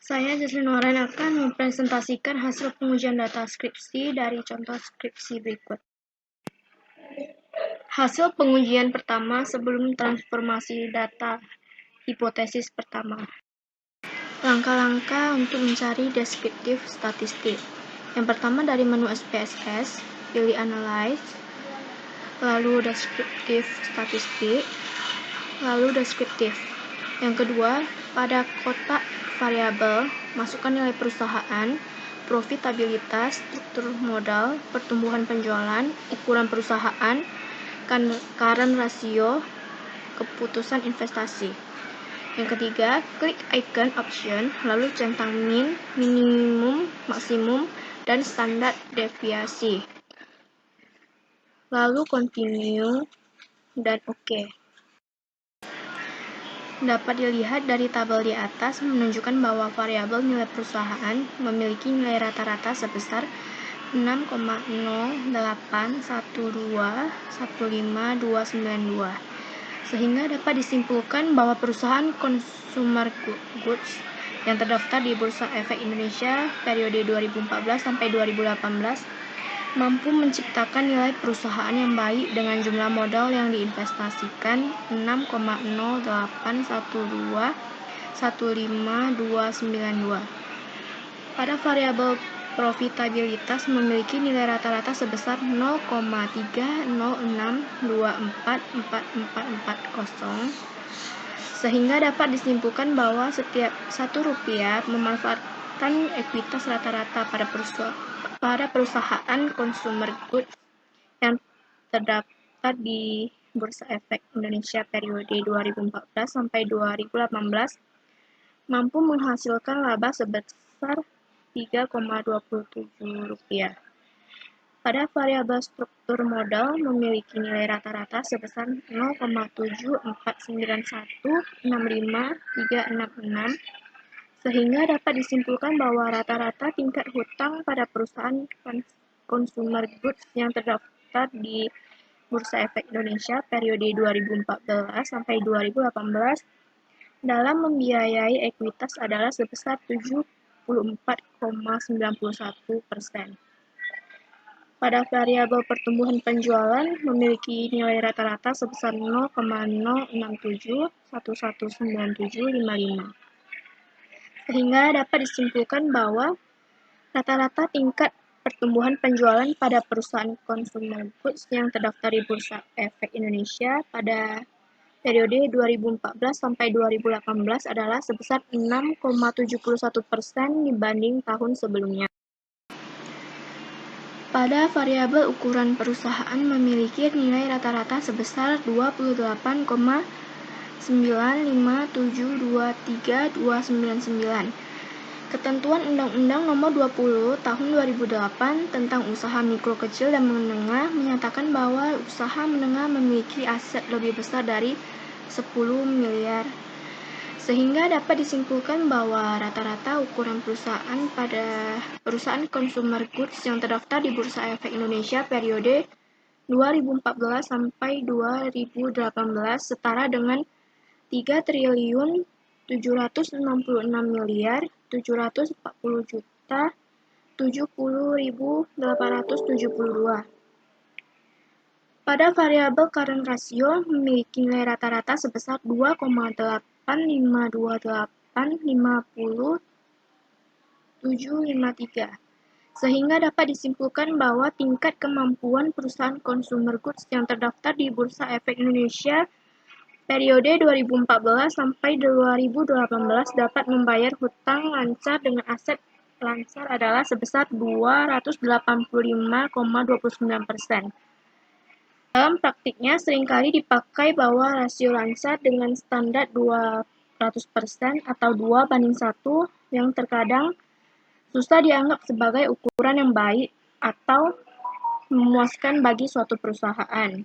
Saya Jesslyn Noren akan mempresentasikan hasil pengujian data skripsi dari contoh skripsi berikut. Hasil pengujian pertama sebelum transformasi data hipotesis pertama. Langkah-langkah untuk mencari deskriptif statistik. Yang pertama dari menu SPSS, pilih Analyze, lalu deskriptif statistik, lalu deskriptif. Yang kedua, pada kotak variabel, masukkan nilai perusahaan, profitabilitas, struktur modal, pertumbuhan penjualan, ukuran perusahaan, current ratio, keputusan investasi. Yang ketiga, klik icon option, lalu centang min, minimum, maksimum, dan standar deviasi. Lalu continue dan OK. Dapat dilihat dari tabel di atas menunjukkan bahwa variabel nilai perusahaan memiliki nilai rata-rata sebesar 6,081215292, sehingga dapat disimpulkan bahwa perusahaan consumer goods yang terdaftar di Bursa Efek Indonesia periode 2014 sampai 2018 mampu menciptakan nilai perusahaan yang baik dengan jumlah modal yang diinvestasikan 6,081215292. Pada variabel profitabilitas memiliki nilai rata-rata sebesar 0,306244440, sehingga dapat disimpulkan bahwa setiap Rp1 memanfaatkan ekuitas rata-rata pada perusahaan consumer goods yang terdaftar di Bursa Efek Indonesia periode 2014 sampai 2018 mampu menghasilkan laba sebesar Rp3,27. Pada variabel struktur modal memiliki nilai rata-rata sebesar 0,749165366, sehingga dapat disimpulkan bahwa rata-rata tingkat hutang pada perusahaan consumer goods yang terdaftar di Bursa Efek Indonesia periode 2014 sampai 2018 dalam membiayai ekuitas adalah sebesar 74,91%. Pada variabel pertumbuhan penjualan memiliki nilai rata-rata sebesar 0,067119755, sehingga dapat disimpulkan bahwa rata-rata tingkat pertumbuhan penjualan pada perusahaan consumer goods yang terdaftar di Bursa Efek Indonesia pada periode 2014 sampai 2018 adalah sebesar 6,71% dibanding tahun sebelumnya. Pada variabel ukuran perusahaan memiliki nilai rata-rata sebesar 28,957232299. Ketentuan Undang-Undang Nomor 20 Tahun 2008 tentang usaha mikro kecil dan menengah menyatakan bahwa usaha menengah memiliki aset lebih besar dari 10 miliar, sehingga dapat disimpulkan bahwa rata-rata ukuran perusahaan pada perusahaan consumer goods yang terdaftar di Bursa Efek Indonesia periode 2014 sampai 2018 setara dengan 3.760.740.070.872. Pada variabel current ratio memiliki nilai rata-rata sebesar 2,852850.753, sehingga dapat disimpulkan bahwa tingkat kemampuan perusahaan consumer goods yang terdaftar di Bursa Efek Indonesia periode 2014 sampai 2018 dapat membayar hutang lancar dengan aset lancar adalah sebesar 285,29%. Dalam praktiknya seringkali dipakai bahwa rasio lancar dengan standar 200% atau 2:1 yang terkadang susah dianggap sebagai ukuran yang baik atau memuaskan bagi suatu perusahaan.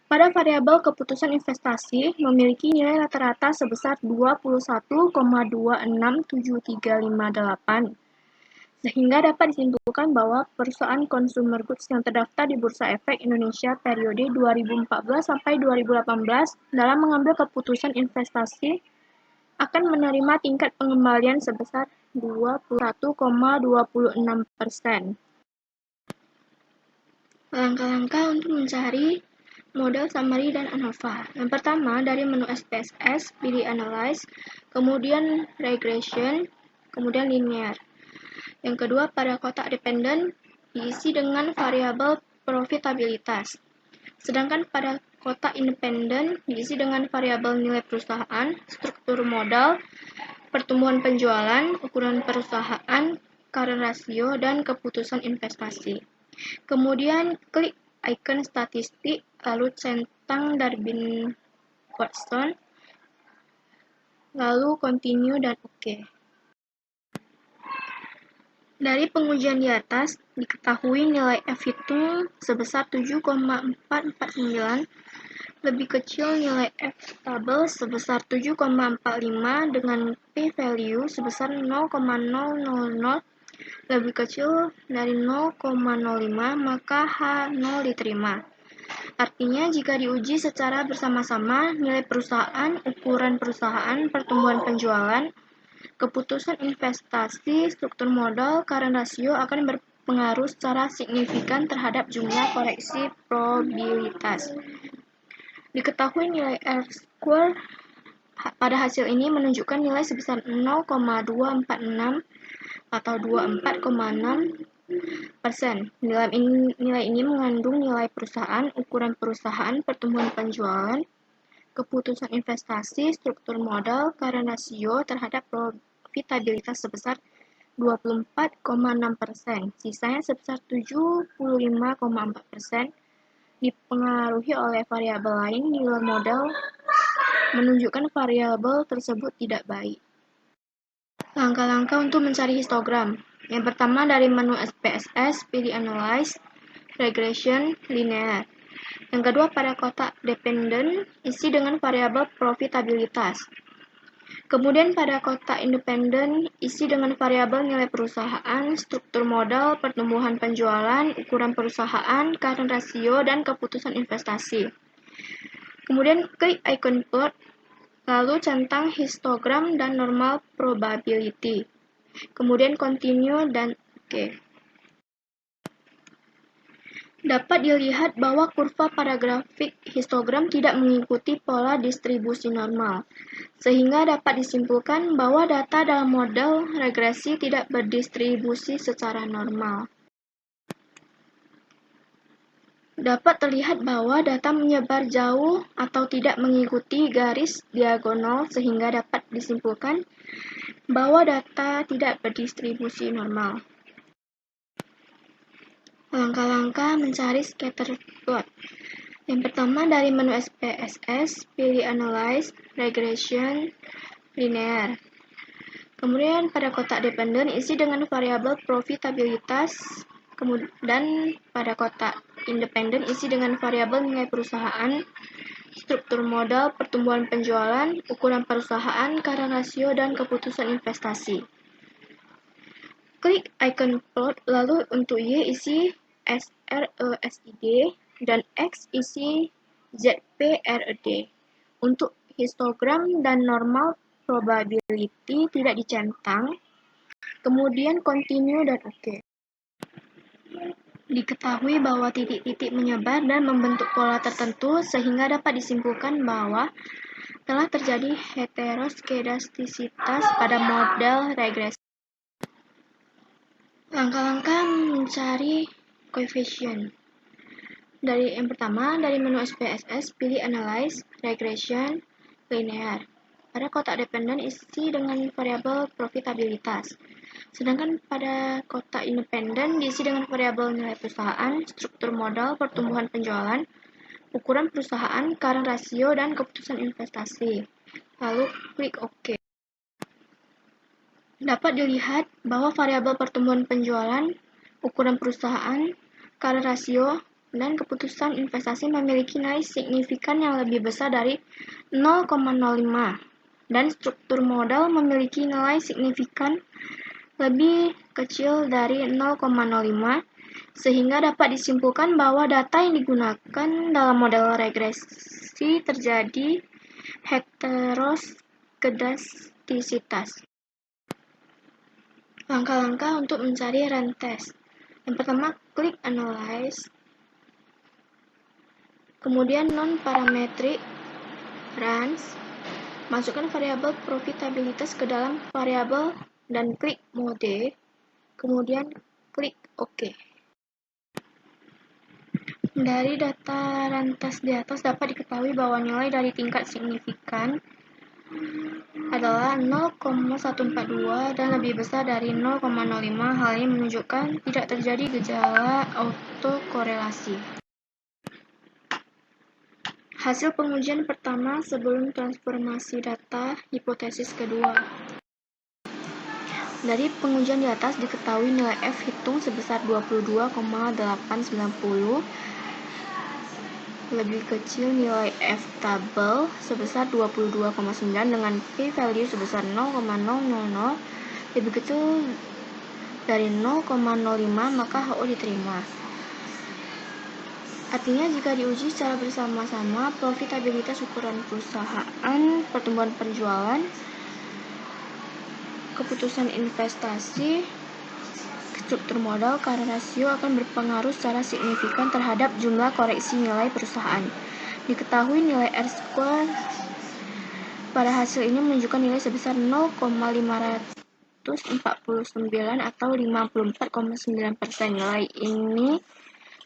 Pada variabel keputusan investasi memiliki nilai rata-rata sebesar 21,267358, sehingga dapat disimpulkan bahwa perusahaan consumer goods yang terdaftar di Bursa Efek Indonesia periode 2014 sampai 2018 dalam mengambil keputusan investasi akan menerima tingkat pengembalian sebesar 21,26%. Langkah-langkah untuk mencari model summary dan ANOVA. Yang pertama, dari menu SPSS, pilih Analyze, kemudian Regression, kemudian Linear. Yang kedua, pada kotak dependent, diisi dengan variabel profitabilitas. Sedangkan pada kotak independen, diisi dengan variabel nilai perusahaan, struktur modal, pertumbuhan penjualan, ukuran perusahaan, current ratio, dan keputusan investasi. Kemudian klik icon statistik, lalu centang Darwin-Watson, lalu continue dan OK. Dari pengujian di atas, diketahui nilai F hitung sebesar 7,449, lebih kecil nilai F tabel sebesar 7,45 dengan p-value sebesar 0,000, lebih kecil dari 0,05, maka H0 diterima. Artinya, jika diuji secara bersama-sama, nilai perusahaan, ukuran perusahaan, pertumbuhan penjualan, keputusan investasi, struktur modal, current ratio akan berpengaruh secara signifikan terhadap jumlah koreksi probabilitas. Diketahui nilai R-square pada hasil ini menunjukkan nilai sebesar 0,246 atau 24,6%. Nilai ini mengandung nilai perusahaan, ukuran perusahaan, pertumbuhan penjualan, keputusan investasi, struktur modal, current ratio terhadap profitabilitas sebesar 24,6%. Sisanya sebesar 75,4% dipengaruhi oleh variabel lain di luar modal, menunjukkan variabel tersebut tidak baik. Langkah-langkah untuk mencari histogram. Yang pertama, dari menu SPSS, pilih Analyze, Regression, Linear. Yang kedua, pada kotak dependent, isi dengan variabel profitabilitas. Kemudian pada kotak independen, isi dengan variabel nilai perusahaan, struktur modal, pertumbuhan penjualan, ukuran perusahaan, current ratio, dan keputusan investasi. Kemudian klik icon plot, lalu centang histogram dan normal probability. Kemudian continue dan OK. Dapat dilihat bahwa kurva pada grafik histogram tidak mengikuti pola distribusi normal, sehingga dapat disimpulkan bahwa data dalam model regresi tidak berdistribusi secara normal. Dapat terlihat bahwa data menyebar jauh atau tidak mengikuti garis diagonal, sehingga dapat disimpulkan bahwa data tidak berdistribusi normal. Langkah-langkah mencari scatter plot. Yang pertama, dari menu SPSS, pilih Analyze, Regression, Linear. Kemudian pada kotak dependent, isi dengan variabel profitabilitas. Kemudian pada kotak independen, isi dengan variabel nilai perusahaan, struktur modal, pertumbuhan penjualan, ukuran perusahaan, current ratio, dan keputusan investasi. Klik icon plot, lalu untuk Y isi SRESID dan X isi ZPRED. Untuk histogram dan normal probability tidak dicentang, kemudian continue dan OK. Diketahui bahwa titik-titik menyebar dan membentuk pola tertentu, sehingga dapat disimpulkan bahwa telah terjadi heteroskedastisitas pada model regresi. Langkah-langkah mencari koefisien. Dari yang pertama, dari menu SPSS, pilih Analyze, Regression, Linear. Pada kotak dependent, isi dengan variabel profitabilitas. Sedangkan pada kotak independen, diisi dengan variabel nilai perusahaan, struktur modal, pertumbuhan penjualan, ukuran perusahaan, current ratio, dan keputusan investasi. Lalu klik OK. Dapat dilihat bahwa variabel pertumbuhan penjualan, ukuran perusahaan, current ratio, dan keputusan investasi memiliki nilai signifikan yang lebih besar dari 0,05, dan struktur modal memiliki nilai signifikan lebih kecil dari 0,05, sehingga dapat disimpulkan bahwa data yang digunakan dalam model regresi terjadi heteroskedastis. kedastisitas. Langkah-langkah untuk mencari run test. Yang pertama, klik Analyze, kemudian non-parametric runs, masukkan variabel profitabilitas ke dalam variabel dan klik Mode, kemudian klik OK. Dari data run test di atas dapat diketahui bahwa nilai dari tingkat signifikan adalah 0,142 dan lebih besar dari 0,05. Hal ini menunjukkan tidak terjadi gejala autokorelasi. Hasil pengujian pertama sebelum transformasi data, hipotesis kedua. Dari pengujian di atas diketahui nilai F hitung sebesar 22,890 lebih kecil nilai F tabel sebesar 22,9 dengan p-value sebesar 0,000 lebih kecil dari 0,05, maka HO diterima. Artinya jika diuji secara bersama-sama, profitabilitas ukuran perusahaan, pertumbuhan penjualan, keputusan investasi, struktur modal, current ratio akan berpengaruh secara signifikan terhadap jumlah koreksi nilai perusahaan. Diketahui nilai R-square pada hasil ini menunjukkan nilai sebesar 0,549 atau 54,9%. Nilai ini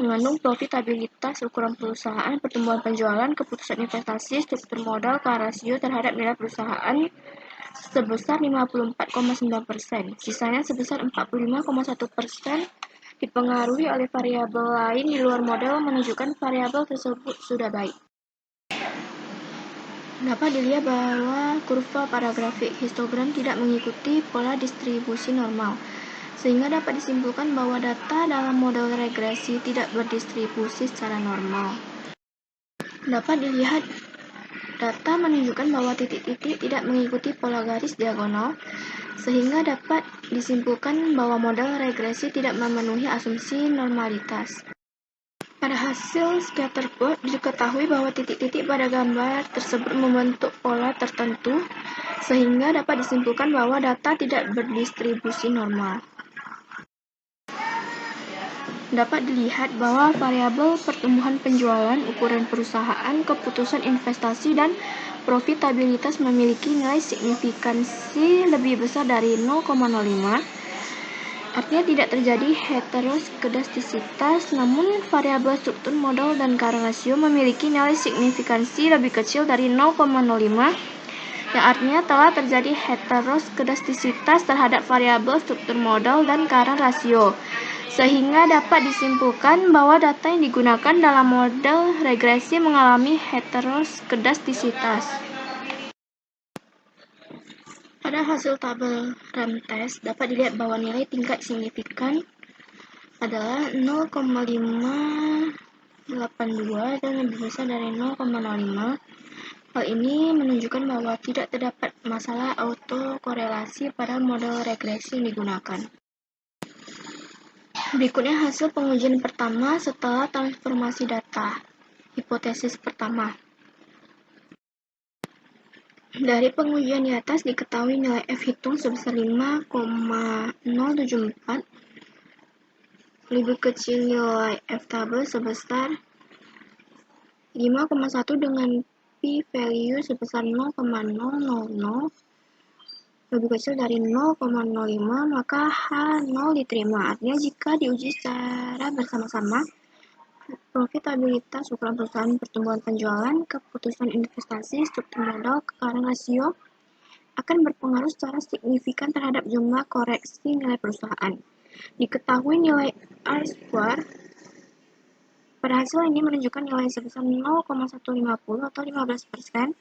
mengandung profitabilitas ukuran perusahaan, pertumbuhan penjualan, keputusan investasi, struktur modal, current ratio terhadap nilai perusahaan sebesar 54,9%. Sisanya sebesar 45,1% dipengaruhi oleh variabel lain di luar model menunjukkan variabel tersebut sudah baik. Dapat dilihat bahwa kurva pada grafik histogram tidak mengikuti pola distribusi normal, sehingga dapat disimpulkan bahwa data dalam model regresi tidak berdistribusi secara normal. Dapat dilihat data menunjukkan bahwa titik-titik tidak mengikuti pola garis diagonal, sehingga dapat disimpulkan bahwa model regresi tidak memenuhi asumsi normalitas. Pada hasil scatter plot diketahui bahwa titik-titik pada gambar tersebut membentuk pola tertentu, sehingga dapat disimpulkan bahwa data tidak berdistribusi normal. Dapat dilihat bahwa variabel pertumbuhan penjualan, ukuran perusahaan, keputusan investasi, dan profitabilitas memiliki nilai signifikansi lebih besar dari 0,05. Artinya tidak terjadi heteroskedastisitas, namun variabel struktur modal dan current ratio memiliki nilai signifikansi lebih kecil dari 0,05, yang artinya telah terjadi heteroskedastisitas terhadap variabel struktur modal dan current ratio, sehingga dapat disimpulkan bahwa data yang digunakan dalam model regresi mengalami heteroskedastisitas. Pada hasil tabel run test dapat dilihat bahwa nilai tingkat signifikan adalah 0,582 dan lebih besar dari 0,05. Hal ini menunjukkan bahwa tidak terdapat masalah autokorelasi pada model regresi yang digunakan. Berikutnya hasil pengujian pertama setelah transformasi data. Hipotesis pertama. Dari pengujian di atas diketahui nilai F hitung sebesar 5,074 lebih kecil nilai F tabel sebesar 5,1 dengan p-value sebesar 0,000 lebih kecil dari 0,05, maka H0 diterima. Artinya jika diuji secara bersama-sama, profitabilitas ukuran perusahaan, pertumbuhan penjualan, keputusan investasi, struktur modal, current ratio akan berpengaruh secara signifikan terhadap jumlah koreksi nilai perusahaan. Diketahui nilai R-square pada hasil ini menunjukkan nilai sebesar 0,150 atau 15%.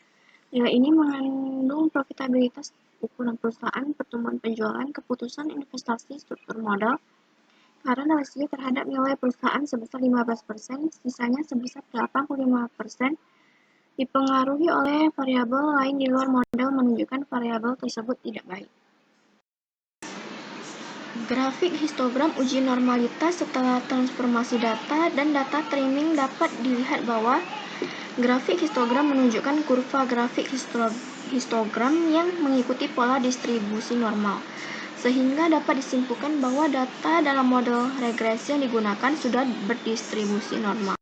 Nilai ini mengandung profitabilitas ukuran perusahaan, pertumbuhan penjualan, keputusan investasi, struktur modal, current ratio terhadap nilai perusahaan sebesar 15%, sisanya sebesar 85%, dipengaruhi oleh variabel lain di luar model menunjukkan variabel tersebut tidak baik. Grafik histogram uji normalitas setelah transformasi data dan data training dapat dilihat bahwa Grafik histogram menunjukkan kurva grafik histogram yang mengikuti pola distribusi normal, sehingga dapat disimpulkan bahwa data dalam model regresi yang digunakan sudah berdistribusi normal.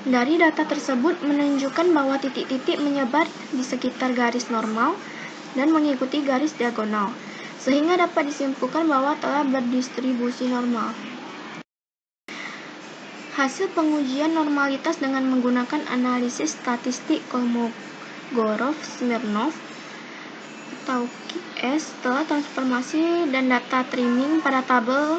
Dari data tersebut menunjukkan bahwa titik-titik menyebar di sekitar garis normal dan mengikuti garis diagonal, sehingga dapat disimpulkan bahwa telah berdistribusi normal. Hasil pengujian normalitas dengan menggunakan analisis statistik Kolmogorov-Smirnov atau QS setelah transformasi dan data trimming pada tabel,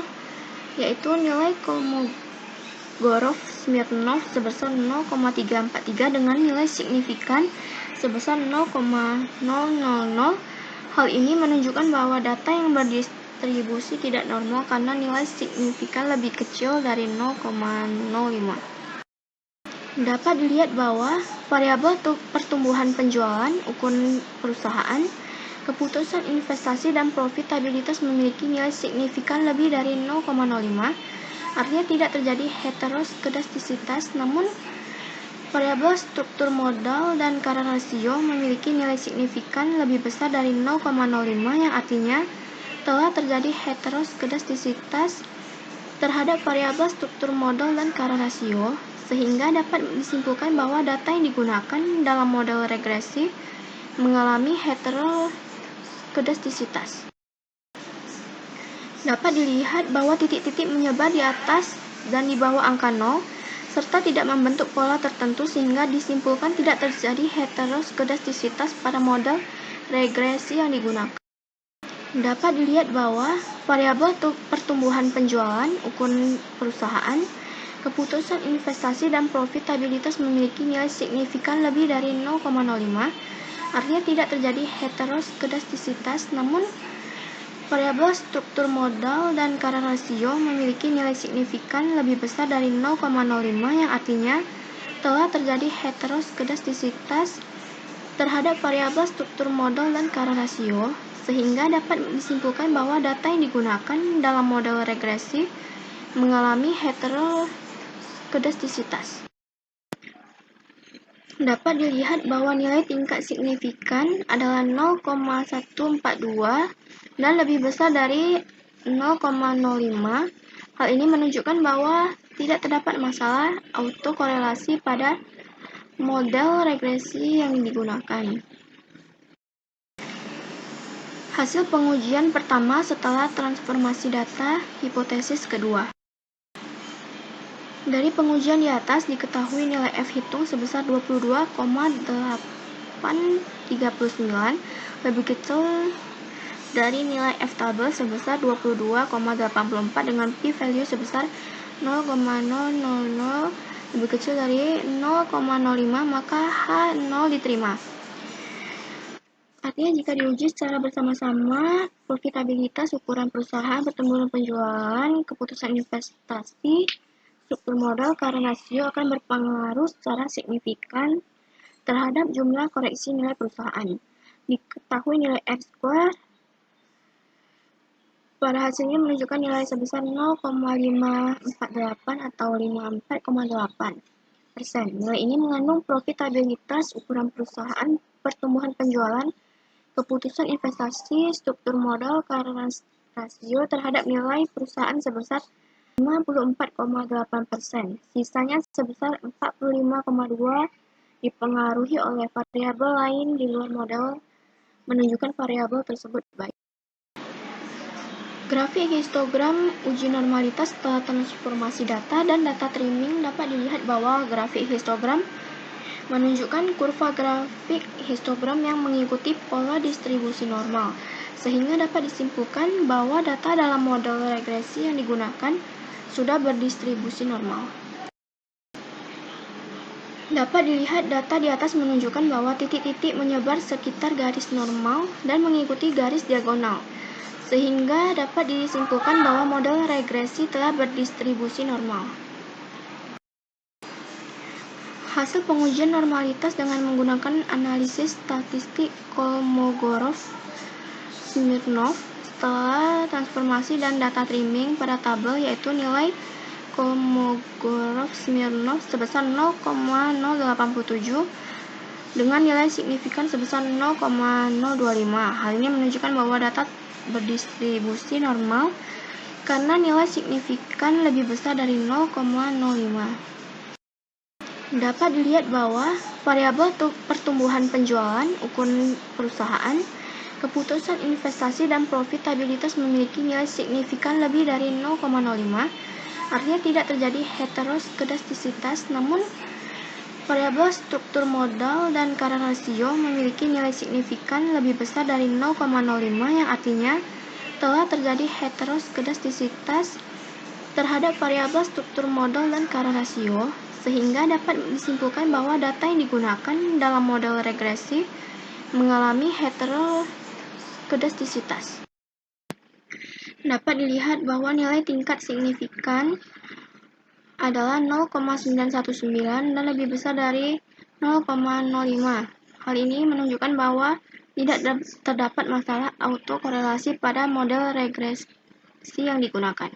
yaitu nilai Kolmogorov-Smirnov sebesar 0,343 dengan nilai signifikan sebesar 0,000. Hal ini menunjukkan bahwa data yang berdistribusi tidak normal karena nilai signifikan lebih kecil dari 0,05. Dapat dilihat bahwa variabel pertumbuhan penjualan, ukuran perusahaan, keputusan investasi, dan profitabilitas memiliki nilai signifikan lebih dari 0,05. Artinya tidak terjadi heteroskedastisitas, namun variabel struktur modal dan current ratio memiliki nilai signifikan lebih besar dari 0,05 yang artinya telah terjadi heteroskedastisitas terhadap variabel struktur modal dan current ratio, sehingga dapat disimpulkan bahwa data yang digunakan dalam model regresi mengalami heteroskedastisitas. Dapat dilihat bahwa titik-titik menyebar di atas dan di bawah angka 0, serta tidak membentuk pola tertentu, sehingga disimpulkan tidak terjadi heteroskedastisitas pada model regresi yang digunakan. Dapat dilihat bahwa variabel pertumbuhan penjualan, ukuran perusahaan, keputusan investasi, dan profitabilitas memiliki nilai signifikan lebih dari 0,05. Artinya tidak terjadi heteroskedastisitas, namun variabel struktur modal dan current ratio memiliki nilai signifikan lebih besar dari 0,05 yang artinya telah terjadi heteroskedastisitas terhadap variabel struktur modal dan current ratio, sehingga dapat disimpulkan bahwa data yang digunakan dalam model regresi mengalami heteroskedastisitas. Dapat dilihat bahwa nilai tingkat signifikan adalah 0,142 dan lebih besar dari 0,05. Hal ini menunjukkan bahwa tidak terdapat masalah autokorelasi pada model regresi yang digunakan. Hasil pengujian pertama setelah transformasi data, hipotesis kedua. Dari pengujian di atas diketahui nilai F hitung sebesar 22,839, lebih kecil dari nilai F tabel sebesar 22,84 dengan p-value sebesar 0,000, lebih kecil dari 0,05, maka H0 diterima. Artinya jika diuji secara bersama-sama, profitabilitas, ukuran perusahaan, pertumbuhan penjualan, keputusan investasi, struktur modal, current ratio akan berpengaruh secara signifikan terhadap jumlah koreksi nilai perusahaan. Diketahui nilai F-square pada hasilnya menunjukkan nilai sebesar 0,548 atau 54,8%. Nilai ini mengandung profitabilitas, ukuran perusahaan, pertumbuhan penjualan, keputusan investasi, struktur modal, current ratio terhadap nilai perusahaan sebesar 54,8%. Sisanya sebesar 45,2 dipengaruhi oleh variabel lain di luar model, menunjukkan variabel tersebut baik. Grafik histogram uji normalitas setelah transformasi data dan data trimming dapat dilihat bahwa grafik histogram menunjukkan kurva grafik histogram yang mengikuti pola distribusi normal, sehingga dapat disimpulkan bahwa data dalam model regresi yang digunakan sudah berdistribusi normal. Dapat dilihat data di atas menunjukkan bahwa titik-titik menyebar sekitar garis normal dan mengikuti garis diagonal, sehingga dapat disimpulkan bahwa model regresi telah berdistribusi normal. Hasil pengujian normalitas dengan menggunakan analisis statistik Kolmogorov-Smirnov setelah transformasi dan data trimming pada tabel, yaitu nilai Kolmogorov-Smirnov sebesar 0,087 dengan nilai signifikan sebesar 0,025. Hal ini menunjukkan bahwa data berdistribusi normal karena nilai signifikan lebih besar dari 0,05. Dapat dilihat bahwa variabel pertumbuhan penjualan, ukuran perusahaan, keputusan investasi, dan profitabilitas memiliki nilai signifikan lebih dari 0,05. Artinya tidak terjadi heteroskedastisitas, namun variabel struktur modal dan current ratio memiliki nilai signifikan lebih besar dari 0,05 yang artinya telah terjadi heteroskedastisitas terhadap variabel struktur modal dan current ratio, sehingga dapat disimpulkan bahwa data yang digunakan dalam model regresi mengalami heteroskedastisitas. Dapat dilihat bahwa nilai tingkat signifikan adalah 0,919 dan lebih besar dari 0,05. Hal ini menunjukkan bahwa tidak terdapat masalah autokorelasi pada model regresi yang digunakan.